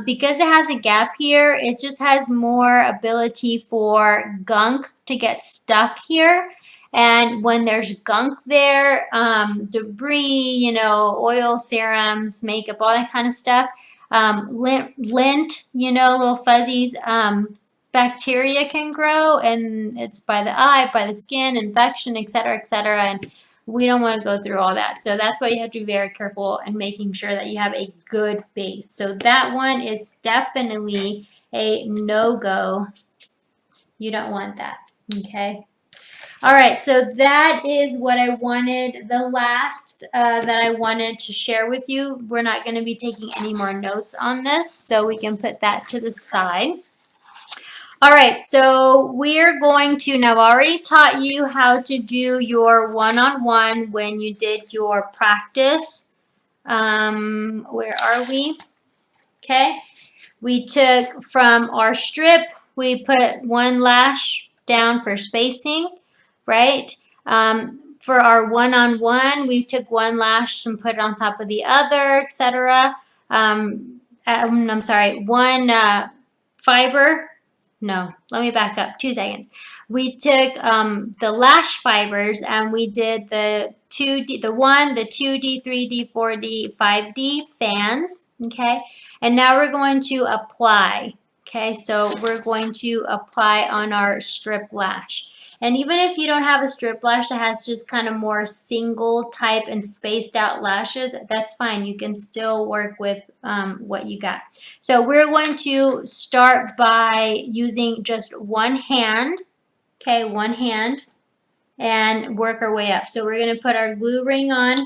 because it has a gap here, it just has more ability for gunk to get stuck here. And when there's gunk there, debris, oil, serums, makeup, all that kind of stuff, lint, little fuzzies, bacteria can grow, and it's by the eye, by the skin, infection, etc., and we don't want to go through all that. So that's why you have to be very careful and making sure that you have a good base. So that one is definitely a no-go. You don't want that, okay? All right, so that is what I wanted, the last that I wanted to share with you. We're not going to be taking any more notes on this, so we can put that to the side. All right, so we're going to, now I already taught you how to do your one-on-one when you did your practice. Where are we? Okay. We took from our strip, we put one lash down for spacing, right? For our one-on-one, we took one lash and put it on top of the other, etc. I'm sorry, one fiber. No, let me back up 2 seconds. We took the lash fibers and we did the 2D, the 1, the 2D, 3D, 4D, 5D fans, okay? And now we're going to apply, okay? So we're going to apply on our strip lash. And even if you don't have a strip lash that has just kind of more single type and spaced out lashes, that's fine. You can still work with what you got. So we're going to start by using just one hand, okay, one hand, and work our way up. So we're going to put our glue ring on.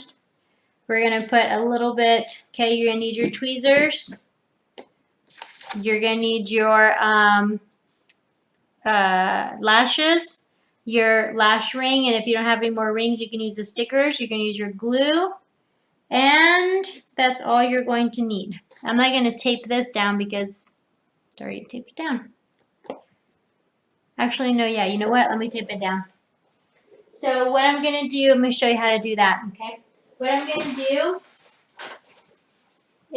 We're going to put a little bit, okay, you're going to need your tweezers. You're going to need your lashes, your lash ring, and if you don't have any more rings, you can use the stickers. You can use your glue, and that's all you're going to need. I'm not going to tape this down because it's already taped down. Actually, no, yeah, you know what? Let me tape it down. So what I'm going to do, I'm going to show you how to do that, okay? What I'm going to do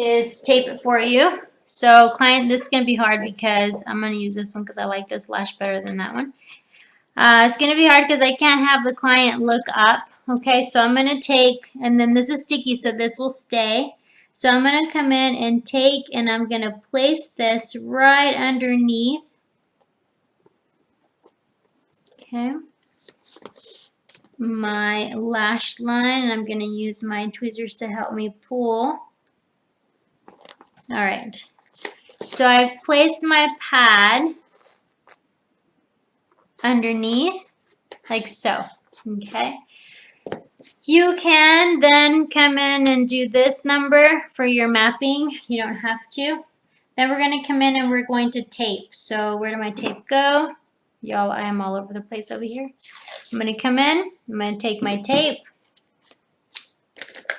is tape it for you. So client, this is going to be hard because I'm going to use this one because I like this lash better than that one. It's going to be hard because I can't have the client look up. Okay, so I'm going to take, and then this is sticky, so this will stay. So I'm going to come in and take, and I'm going to place this right underneath. Okay. My lash line, and I'm going to use my tweezers to help me pull. All right. So I've placed my pad underneath, like so. Okay. You can then come in and do this number for your mapping. You don't have to. Then we're going to come in and we're going to tape. So where did my tape go? Y'all, I am all over the place over here. I'm going to come in. I'm going to take my tape.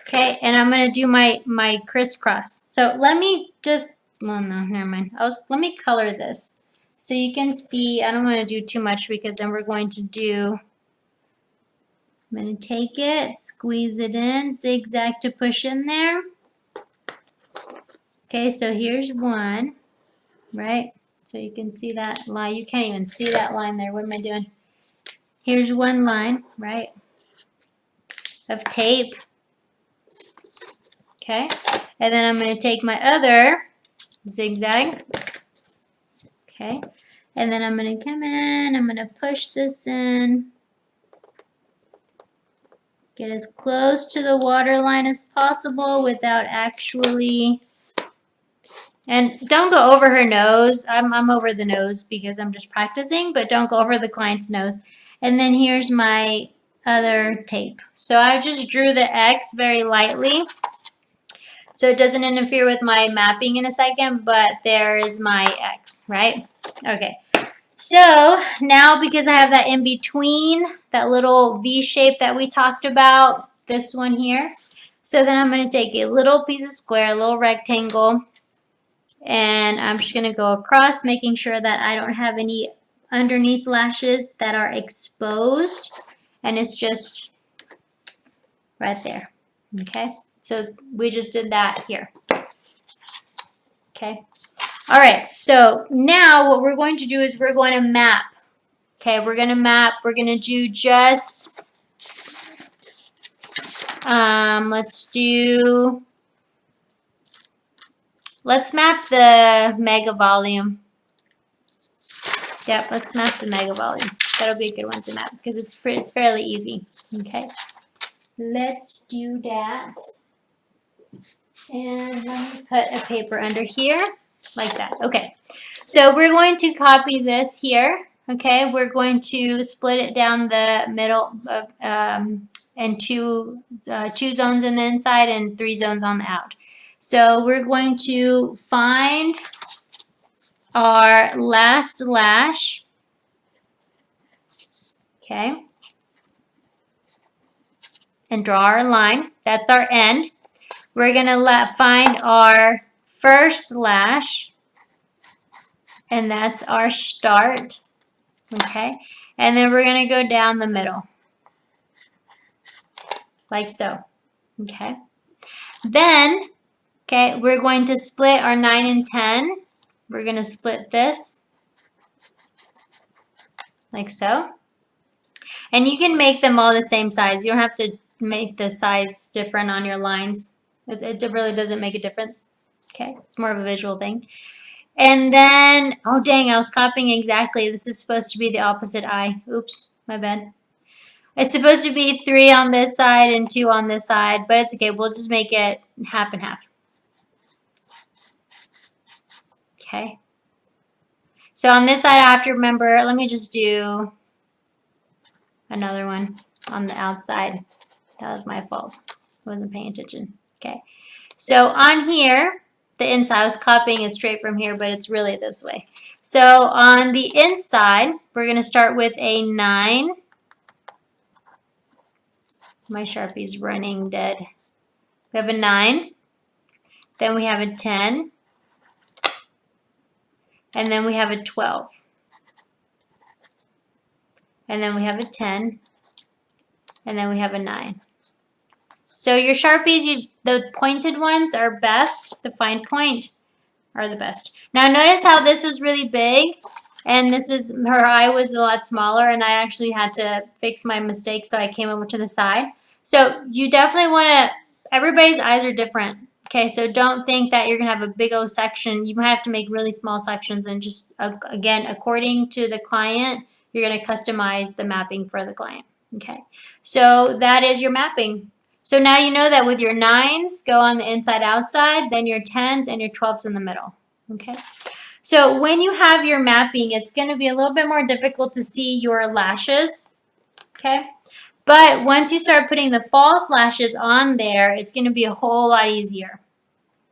Okay, and I'm going to do my crisscross. So let me just, well, no, never mind. Let me color this. So you can see, I don't want to do too much because then we're going to do, I'm going to take it, squeeze it in, zigzag to push in there. Okay, so here's one, right? So you can see that line. You can't even see that line there. What am I doing? Here's one line, right, of tape. Okay, and then I'm going to take my other zigzag. Okay, and then I'm going to come in. I'm going to push this in. Get as close to the water line as possible without actually, and don't go over her nose. I'm over the nose because I'm just practicing, but don't go over the client's nose. And then here's my other tape. So I just drew the X very lightly so it doesn't interfere with my mapping in a second, but there is my X, right? Okay. So now because I have that in between, that little V shape that we talked about, this one here. So then I'm going to take a little piece of square, a little rectangle, and I'm just going to go across, making sure that I don't have any underneath lashes that are exposed, and it's just right there. Okay, so we just did that here. Okay. All right, so now what we're going to do is we're going to map. Okay, we're going to map. We're going to do just, let's map the mega volume. Yep, let's map the mega volume. That'll be a good one to map because it's fairly easy. Okay, let's do that. And let me put a paper under here like that. Okay, so we're going to copy this here. Okay, we're going to split it down the middle of, and two zones on the inside and 3 zones on the out. So we're going to find our last lash. Okay. And draw our line. That's our end. We're going to find our first lash, and that's our start. Okay. And then we're going to go down the middle, like so. Okay. Then, okay, we're going to split our 9 and 10. We're going to split this, like so. And you can make them all the same size. You don't have to make the size different on your lines. It really doesn't make a difference. Okay, it's more of a visual thing. And then, oh dang, I was copying exactly. This is supposed to be the opposite eye. Oops, my bad. It's supposed to be 3 on this side and 2 on this side, but it's okay. We'll just make it half and half. Okay. So on this side, I have to remember, let me just do another one on the outside. That was my fault. I wasn't paying attention. Okay. So on here, the inside, I was copying it straight from here, but it's really this way. So on the inside, we're going to start with a 9. My Sharpie's running dead. We have a 9. Then we have a 10. And then we have a 12. And then we have a 10. And then we have a 9. So your Sharpies, the pointed ones are best. The fine point are the best. Now notice how this was really big, and her eye was a lot smaller, and I actually had to fix my mistake, so I came over to the side. So you definitely want to, everybody's eyes are different. Okay, so don't think that you're going to have a big old section. You might have to make really small sections, and just, again, according to the client, you're going to customize the mapping for the client. Okay, so that is your mapping. So now you know that with your 9s, go on the inside outside, then your 10s and your 12s in the middle. Okay. So when you have your mapping, it's going to be a little bit more difficult to see your lashes. Okay. But once you start putting the false lashes on there, it's going to be a whole lot easier.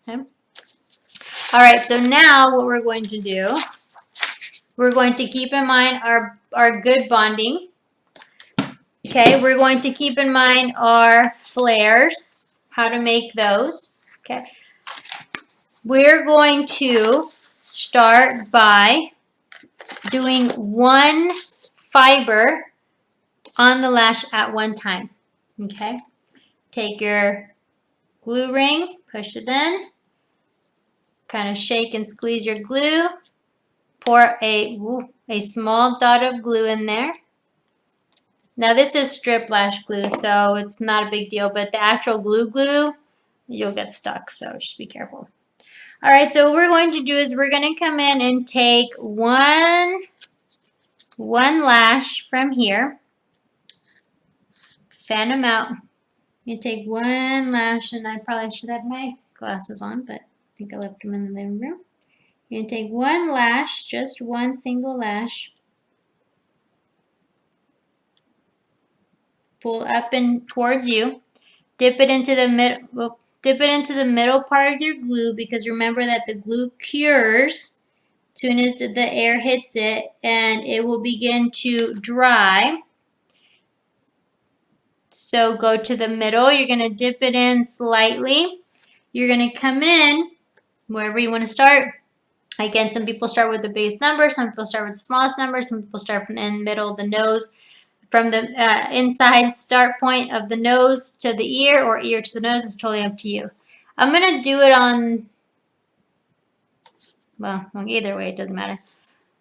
Okay. All right. So now what we're going to do, we're going to keep in mind our good bonding. Okay, we're going to keep in mind our flares, how to make those. Okay, we're going to start by doing 1 fiber on the lash at one time. Okay, take your glue ring, push it in, kind of shake and squeeze your glue, pour a small dot of glue in there. Now this is strip lash glue, so it's not a big deal, but the actual glue, you'll get stuck, so just be careful. All right, so what we're going to do is we're going to come in and take one lash from here, fan them out. You take 1 lash, and I probably should have my glasses on, but I think I left them in the living room. You're going to take 1 lash, just 1 single lash, pull up and towards you, dip it into the middle part of your glue, because remember that the glue cures as soon as the air hits it, and it will begin to dry. So go to the middle, you're going to dip it in slightly. You're going to come in wherever you want to start. Again, some people start with the base number, some people start with the smallest number, some people start from the middle of the nose. From the inside start point of the nose to the ear, or ear to the nose, is totally up to you. I'm going to do it on, well, either way, it doesn't matter.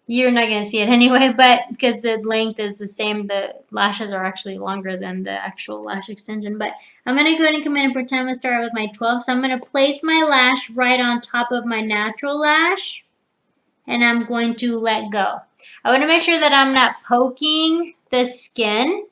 You're not going to see it anyway, but because the length is the same, the lashes are actually longer than the actual lash extension. But I'm going to go ahead and come in and pretend I'm going to start with my 12. So I'm going to place my lash right on top of my natural lash, and I'm going to let go. I want to make sure that I'm not poking the skin.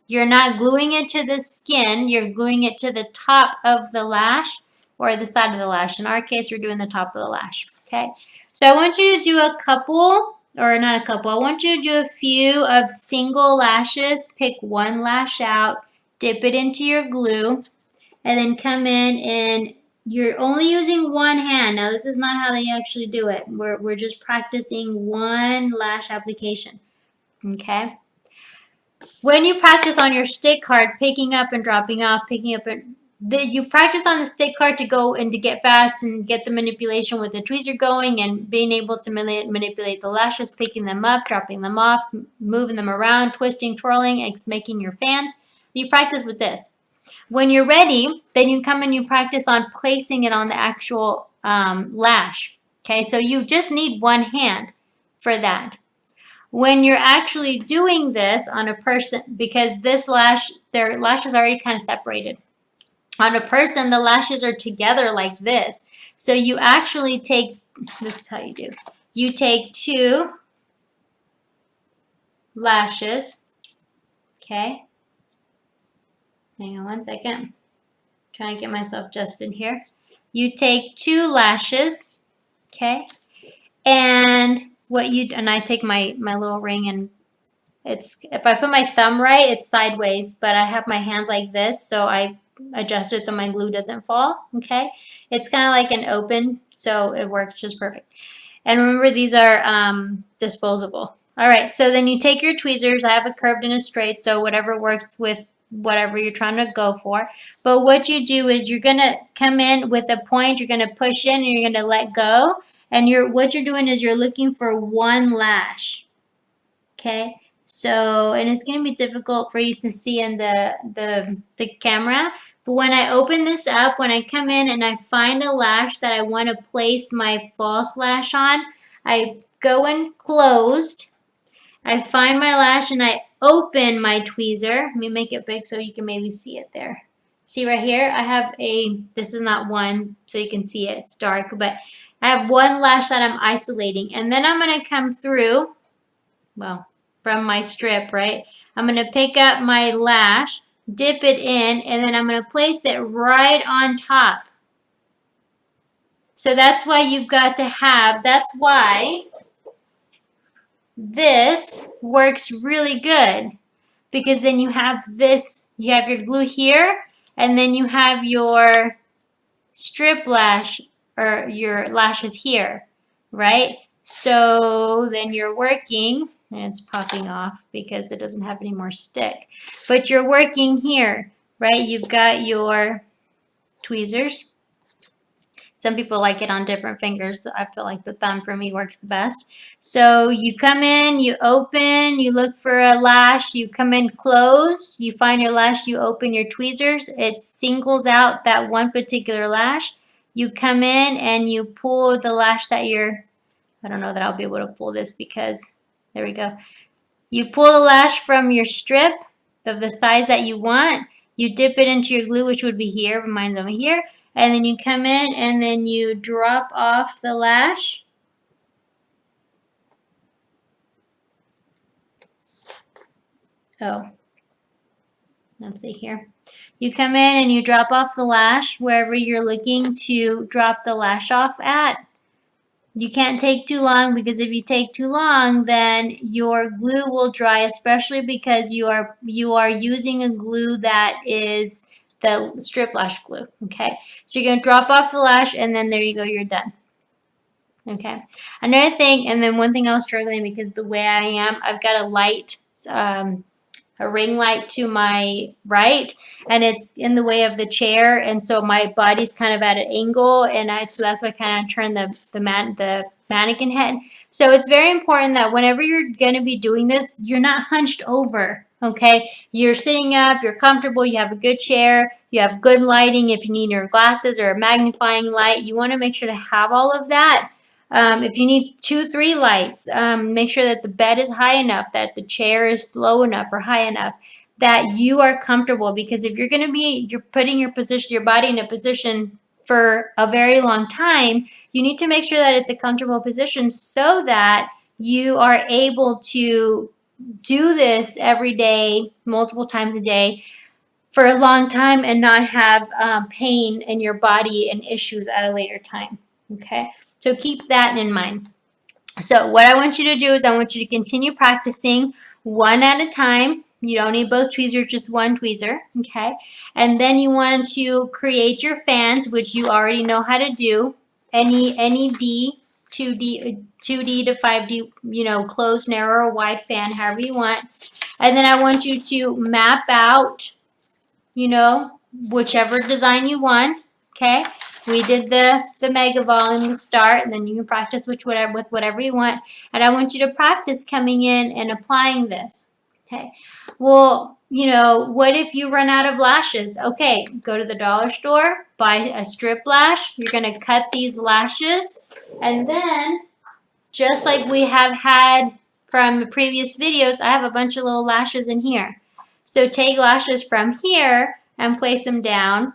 You're not gluing it to the skin, you're gluing it to the top of the lash or the side of the lash. In our case, we're doing the top of the lash, okay? So I want you to do a couple, or not a couple, I want you to do a few of single lashes. Pick 1 lash out, dip it into your glue, and then come in and you're only using one hand. Now this is not how they actually do it. We're just practicing one lash application. Okay? When you practice on your stick card, picking up and dropping off, picking up and you practice on the stick card to go and to get fast and get the manipulation with the tweezer going and being able to manipulate the lashes, picking them up, dropping them off, moving them around, twisting, twirling, making your fans. You practice with this. When you're ready, then you come and you practice on placing it on the actual lash. Okay, so you just need one hand for that. When you're actually doing this on a person, because this lash, their lash is already kind of separated. On a person, the lashes are together like this. So you actually take, this is how you do. You take two lashes, okay? Hang on one second. Trying to get myself just in here. You take two lashes, okay? And I take my little ring, and it's, if I put my thumb right, it's sideways, but I have my hands like this, so I adjust it so my glue doesn't fall, okay? It's kind of like an open, so it works just perfect. And remember, these are disposable. All right, so then you take your tweezers. I have a curved and a straight, so whatever works with whatever you're trying to go for. But what you do is you're going to come in with a point, you're going to push in, and you're going to let go. And what you're doing is you're looking for one lash, okay? So, and it's going to be difficult for you to see in the camera. But when I open this up, when I come in and I find a lash that I want to place my false lash on, I go in closed. I find my lash and I open my tweezer. Let me make it big so you can maybe see it there. See right here, I have this is not one, so you can see it, it's dark, but I have one lash that I'm isolating. And then I'm going to come through, well, from my strip, right? I'm going to pick up my lash, dip it in, and then I'm going to place it right on top. So that's why you've got to have, that's why this works really good, because then you have this, you have your glue here, and then you have your strip lash or your lashes here, right? So then you're working, and it's popping off because it doesn't have any more stick, but you're working here, right? You've got your tweezers. Some people like it on different fingers. I feel like the thumb for me works the best. So you come in, you open, you look for a lash, you come in closed, you find your lash, you open your tweezers, it singles out that one particular lash. You come in and you pull the lash that I don't know that I'll be able to pull this because, there we go. You pull the lash from your strip of the size that you want. You dip it into your glue, which would be here, mine's over here. And then you come in and then you drop off the lash. Oh, let's see here. You come in and you drop off the lash wherever you're looking to drop the lash off at. You can't take too long, because if you take too long, then your glue will dry, especially because you are using a glue that is the strip lash glue, okay? So you're going to drop off the lash, and then there you go, you're done. Okay. Another thing, and then one thing I was struggling because the way I am, I've got a light, a ring light to my right, and it's in the way of the chair, and so my body's kind of at an angle, and so that's why I kind of turn the mannequin head. So it's very important that whenever you're going to be doing this, you're not hunched over. Okay, you're sitting up, you're comfortable, you have a good chair, you have good lighting. If you need your glasses or a magnifying light, you want to make sure to have all of that. If you need 2, 3 lights, make sure that the bed is high enough, that the chair is low enough or high enough, that you are comfortable. Because if you're putting your body in a position for a very long time, you need to make sure that it's a comfortable position so that you are able to do this every day, multiple times a day, for a long time, and not have pain in your body and issues at a later time. Okay, so keep that in mind. So what I want you to do is I want you to continue practicing one at a time. You don't need both tweezers, just one tweezer, okay? And then you want to create your fans, which you already know how to do. Any D, 2D to 5D, closed, narrow, or wide fan, however you want. And then I want you to map out, whichever design you want, okay? We did the mega volume to start, and then you can practice with whatever you want. And I want you to practice coming in and applying this, okay? Well, what if you run out of lashes? Okay, go to the dollar store, buy a strip lash. You're gonna cut these lashes, and then just like we have had from the previous videos, I have a bunch of little lashes in here. So take lashes from here and place them down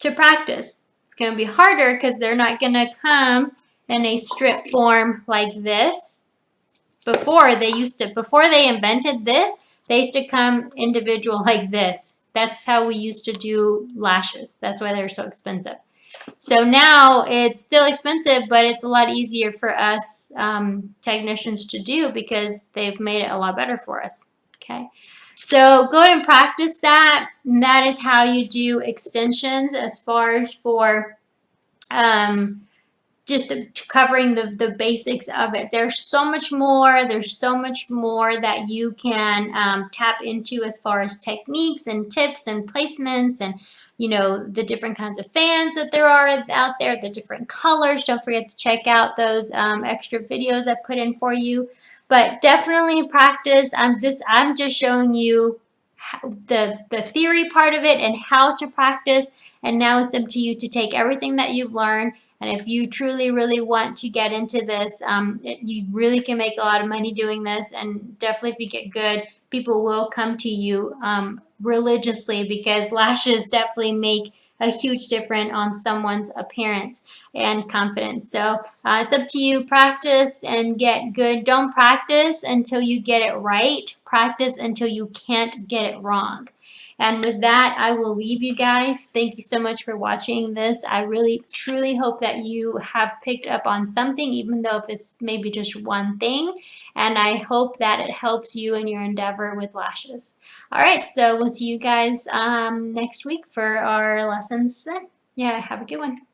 to practice. It's going to be harder because they're not going to come in a strip form like this. Before they invented this, they used to come individual like this. That's how we used to do lashes. That's why they're so expensive. So now it's still expensive, but it's a lot easier for us technicians to do because they've made it a lot better for us. Okay. So go ahead and practice that. And that is how you do extensions as far as for just covering the basics of it. There's so much more. There's so much more that you can tap into as far as techniques and tips and placements and the different kinds of fans that there are out there, the different colors. Don't forget to check out those extra videos I put in for you. But definitely practice. I'm just showing you the theory part of it and how to practice. And now it's up to you to take everything that you've learned. And if you truly, really want to get into this, you really can make a lot of money doing this. And definitely if you get good, people will come to you religiously because lashes definitely make a huge difference on someone's appearance and confidence. So it's up to you. Practice and get good. Don't practice until you get it right. Practice until you can't get it wrong. And with that, I will leave you guys. Thank you so much for watching this. I really, truly hope that you have picked up on something, even though if it's maybe just one thing. And I hope that it helps you in your endeavor with lashes. All right, so we'll see you guys next week for our lessons then. Yeah, have a good one.